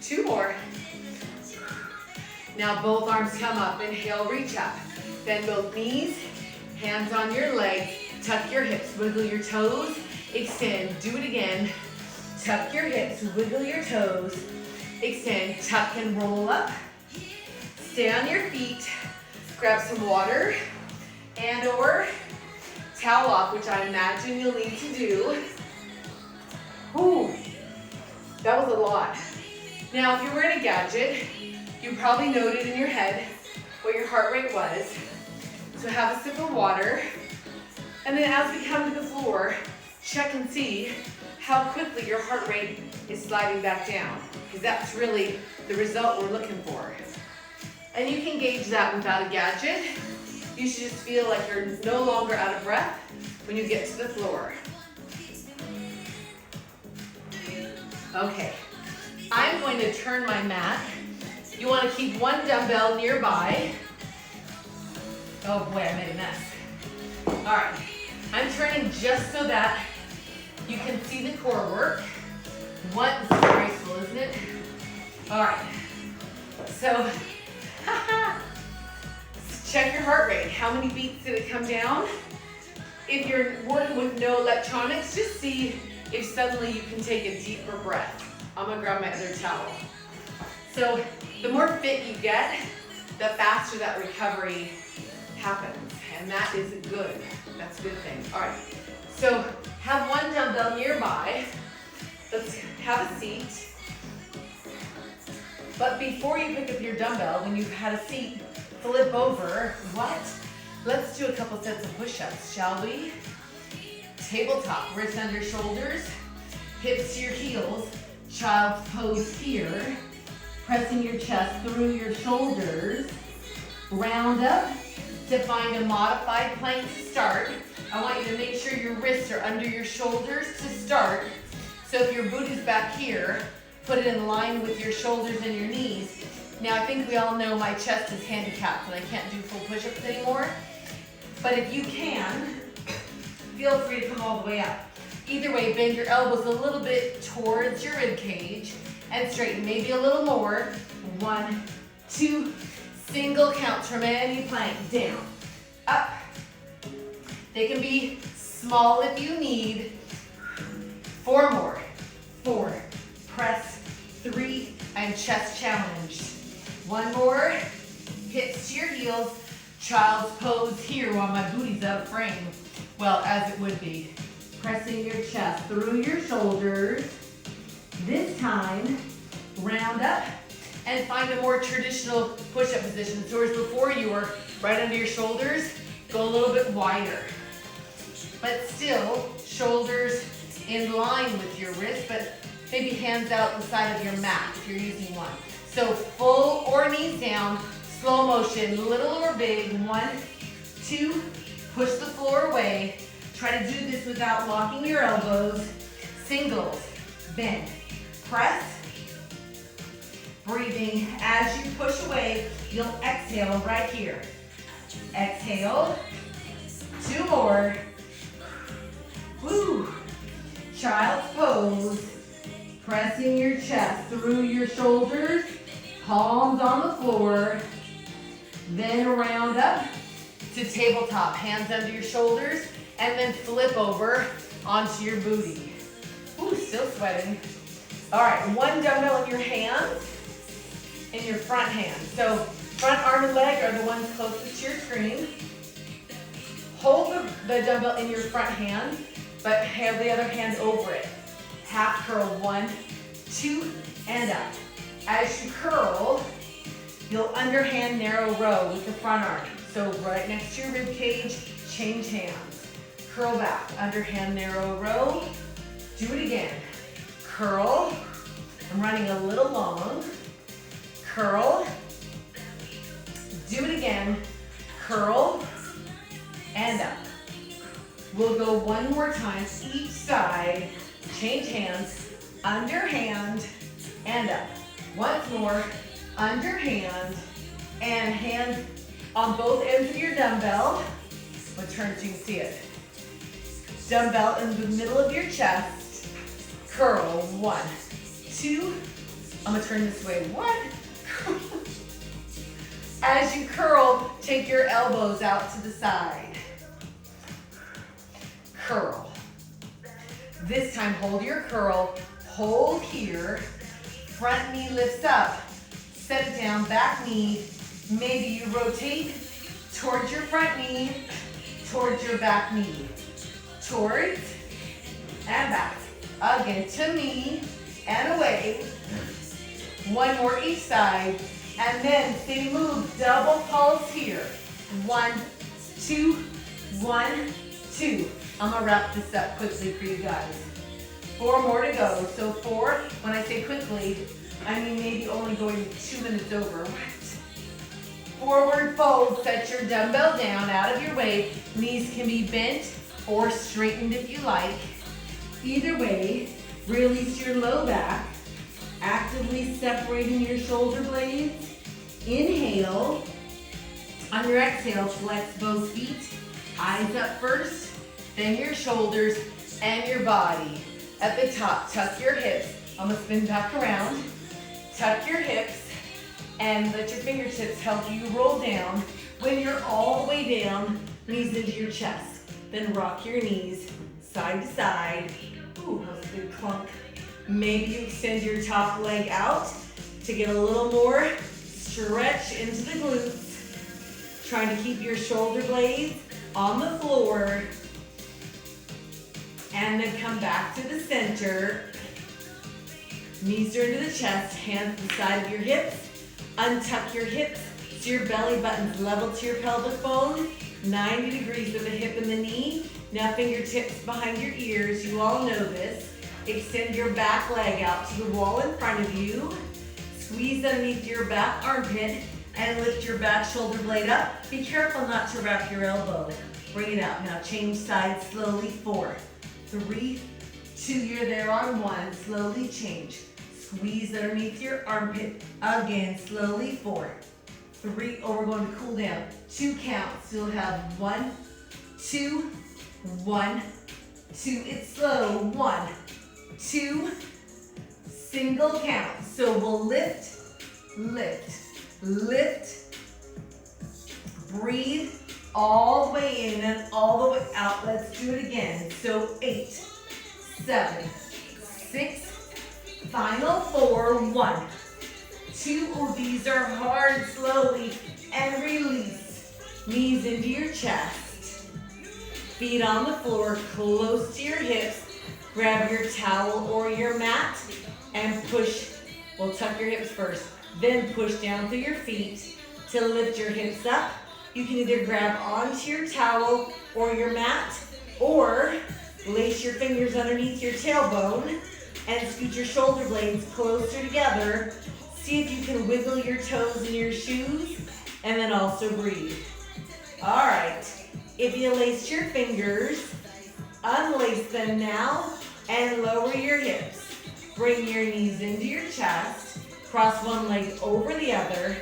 2 more. Now both arms come up. Inhale, reach up. Bend both knees, hands on your legs. Tuck your hips, wiggle your toes, extend. Do it again. Tuck your hips, wiggle your toes, extend. Tuck and roll up. Stay on your feet. Grab some water and or towel off, which I imagine you'll need to do. Whew, that was a lot. Now, if you're wearing a gadget, you probably noted in your head what your heart rate was. So have a sip of water. And then as we come to the floor, check and see how quickly your heart rate is sliding back down, because that's really the result we're looking for. And you can gauge that without a gadget. You should just feel like you're no longer out of breath when you get to the floor. Okay, I'm going to turn my mat. You want to keep one dumbbell nearby. Oh boy, I made a mess. All right, I'm turning just so that you can see the core work. This is graceful, isn't it? All right, so check your heart rate. How many beats did it come down? If you're working with no electronics, just see if suddenly you can take a deeper breath. I'm gonna grab my other towel. So the more fit you get, the faster that recovery happens. And that is good. That's a good thing. All right, so have one dumbbell nearby. Let's have a seat. But before you pick up your dumbbell, when you've had a seat, flip over. What? Let's do a couple sets of push-ups, shall we? Tabletop, wrists under shoulders, hips to your heels, child's pose here. Pressing your chest through your shoulders. Round up to find a modified plank to start. I want you to make sure your wrists are under your shoulders to start. So if your boot is back here, put it in line with your shoulders and your knees. Now I think we all know my chest is handicapped and I can't do full push-ups anymore. But if you can, feel free to come all the way up. Either way, bend your elbows a little bit towards your rib cage and straighten, maybe a little more. 1, 2, single counts from any plank. Down, up. They can be small if you need. 4 more. 4, press, 3, and chest challenged. 1 more, hips to your heels, child's pose here while my booty's out of frame. Well, as it would be. Pressing your chest through your shoulders. This time, round up and find a more traditional push-up position. So whereas before you were right under your shoulders, go a little bit wider. but still shoulders in line with your wrist, but maybe hands out the side of your mat if you're using one. So full or knees down, slow motion, little or big, 1, 2, push the floor away. Try to do this without locking your elbows. Singles, bend, press. Breathing as you push away, you'll exhale right here. Exhale, 2 more. Woo. Child's pose. Pressing your chest through your shoulders, palms on the floor. Then round up to tabletop, hands under your shoulders, and then flip over onto your booty. Ooh, still sweating. All right, 1 dumbbell in your hands, in your front hand. So front arm and leg are the ones closest to your screen. Hold the dumbbell in your front hand, but have the other hand over it. Half curl, 1, 2, and up. As you curl, you'll underhand narrow row with the front arm. So right next to your rib cage, change hands. Curl back, underhand narrow row. Do it again. Curl. I'm running a little long. Curl. Do it again. Curl and up. We'll go 1 more time, each side. Change hands, underhand and up. Once more, underhand and hand on both ends of your dumbbell. We'll turn so you can see it. Dumbbell in the middle of your chest. Curl, 1, 2. I'm gonna turn this way, 1. As you curl, take your elbows out to the side. Curl. This time, hold your curl, hold here, front knee lifts up, set it down, back knee, maybe you rotate towards your front knee, towards your back knee, towards and back, again to me and away, 1 more each side, and then same move, double pulse here, 1, 2, 1, 2. I'm gonna wrap this up quickly for you guys. 4 more to go. So 4, when I say quickly, I mean maybe only going 2 minutes over. Forward fold, set your dumbbell down out of your way. Knees can be bent or straightened if you like. Either way, release your low back, actively separating your shoulder blades. Inhale. On your exhale, flex both feet. Eyes up first. Then your shoulders and your body. At the top, tuck your hips. I'm gonna spin back around. Tuck your hips and let your fingertips help you roll down. When you're all the way down, knees into your chest. Then rock your knees side to side. Ooh, that was a good clunk. Maybe you extend your top leg out to get a little more stretch into the glutes. Trying to keep your shoulder blades on the floor. And then come back to the center. Knees are into the chest, hands to the side of your hips. Untuck your hips so your belly button's level to your pelvic bone. 90 degrees of the hip and the knee. Now fingertips behind your ears. You all know this. Extend your back leg out to the wall in front of you. Squeeze underneath your back armpit and lift your back shoulder blade up. Be careful not to wrap your elbow. Bring it out. Now change sides slowly. 4, 3, 2, you're there on 1, slowly change. Squeeze underneath your armpit, again, slowly 4, 3, oh, we're going to cool down. 2 counts, you'll have 1, 2, 1, 2, it's slow, 1, 2, single count. So we'll lift, lift, lift, breathe, all the way in and all the way out. Let's do it again. So 8, 7, 6, final 4, 1, 2. Oh, these are hard, slowly, and release. Knees into your chest. Feet on the floor, close to your hips. Grab your towel or your mat and push. We'll tuck your hips first, then push down through your feet to lift your hips up. You can either grab onto your towel or your mat, Or lace your fingers underneath your tailbone and scoot your shoulder blades closer together. See if you can wiggle your toes in your shoes and then also breathe. All right, if you laced your fingers, unlace them now and lower your hips. Bring your knees into your chest, cross one leg over the other,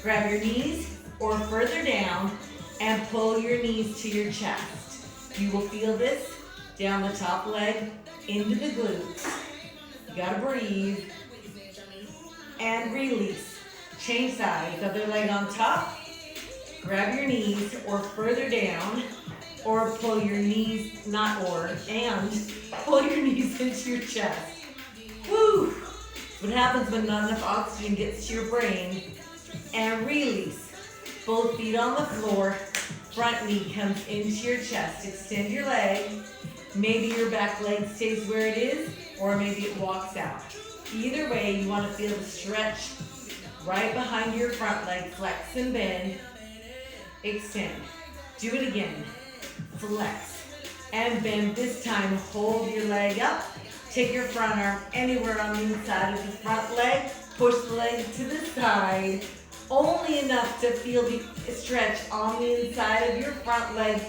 grab your knees or further down and pull your knees to your chest. You will feel this down the top leg into the glutes. You gotta breathe and release. Change sides, other leg on top. Grab your knees or further down, or pull your knees, and pull your knees into your chest. Woo! What happens when not enough oxygen gets to your brain. And release. Both feet on the floor, front knee comes into your chest. Extend your leg. Maybe your back leg stays where it is, or maybe it walks out. Either way, you want to feel the stretch right behind your front leg. Flex and bend. Extend. Do it again. Flex and bend. This time, hold your leg up. Take your front arm anywhere on the inside of the front leg. Push the leg to the side. Only enough to feel the stretch on the inside of your front leg.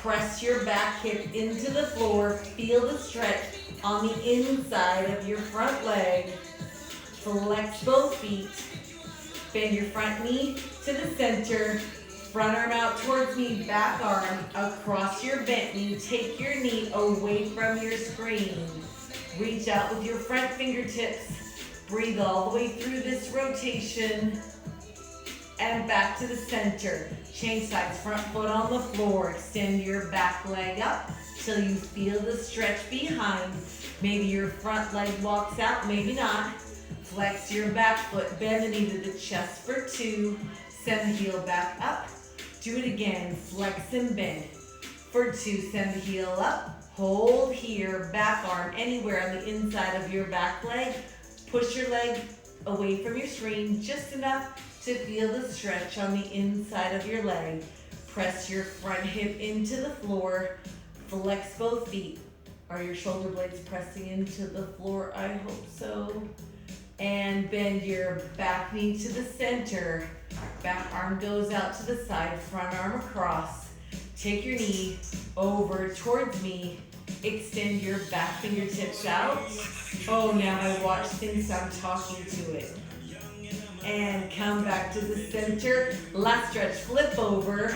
Press your back hip into the floor. Feel the stretch on the inside of your front leg. Flex both feet. Bend your front knee to the center. Front arm out towards me, back arm across your bent knee. Take your knee away from your screen. Reach out with your front fingertips. Breathe all the way through this rotation. And back to the center. Change sides, front foot on the floor. Extend your back leg up till you feel the stretch behind. Maybe your front leg walks out, maybe not. Flex your back foot, bend the knee to the chest for 2. Send the heel back up. Do it again, flex and bend. For 2, send the heel up. Hold here, back arm anywhere on the inside of your back leg. Push your leg away from your screen, just enough to feel the stretch on the inside of your leg. Press your front hip into the floor. Flex both feet. Are your shoulder blades pressing into the floor? I hope so. And bend your back knee to the center. Back arm goes out to the side, front arm across. Take your knee over towards me. Extend your back fingertips out. Oh, now my watch thinks I'm talking to it. And come back to the center. Last stretch, flip over.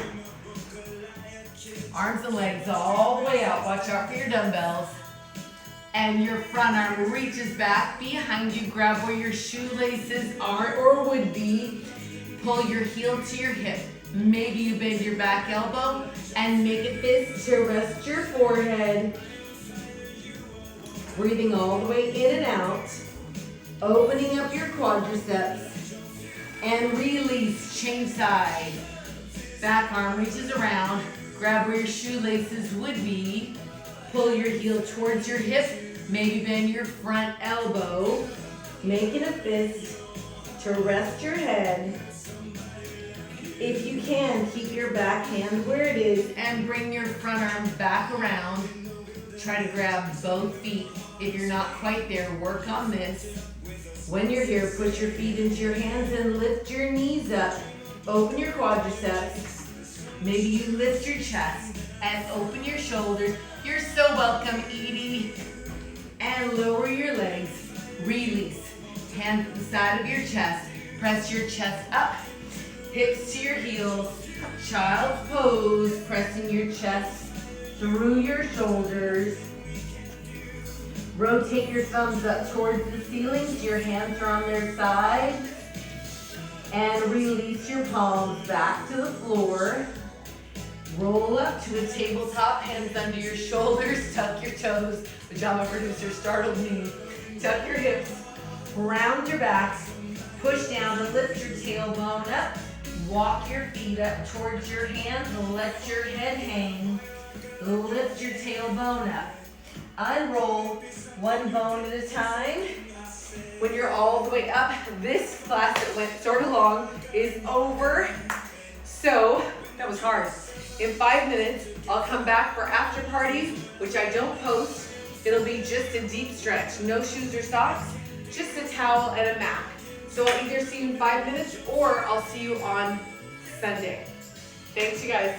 Arms and legs all the way out. Watch out for your dumbbells. And your front arm reaches back behind you. Grab where your shoelaces are or would be. Pull your heel to your hip. Maybe you bend your back elbow and make a fist to rest your forehead. Breathing all the way in and out. Opening up your quadriceps. And release, change side. Back arm reaches around. Grab where your shoelaces would be. Pull your heel towards your hip. Maybe bend your front elbow. Making a fist to rest your head. If you can, keep your back hand where it is and bring your front arm back around. Try to grab both feet. If you're not quite there, work on this. When you're here, put your feet into your hands and lift your knees up. Open your quadriceps. Maybe you lift your chest and open your shoulders. You're so welcome, Edie. And lower your legs. Release. Hands at the side of your chest. Press your chest up. Hips to your heels. Child's pose. Pressing your chest through your shoulders. Rotate your thumbs up towards the ceiling so your hands are on their side. And release your palms back to the floor. Roll up to a tabletop, hands under your shoulders, tuck your toes. Pajama producer startled me. Tuck your hips, round your back, push down and lift your tailbone up. Walk your feet up towards your hands and let your head hang. Lift your tailbone up. Unroll one bone at a time. When you're all the way up, this class that went sort of long is over. So, that was hard. In 5 minutes, I'll come back for after parties, which I don't post. It'll be just a deep stretch, no shoes or socks, just a towel and a mat. So I'll either see you in 5 minutes or I'll see you on Sunday. Thanks, you guys.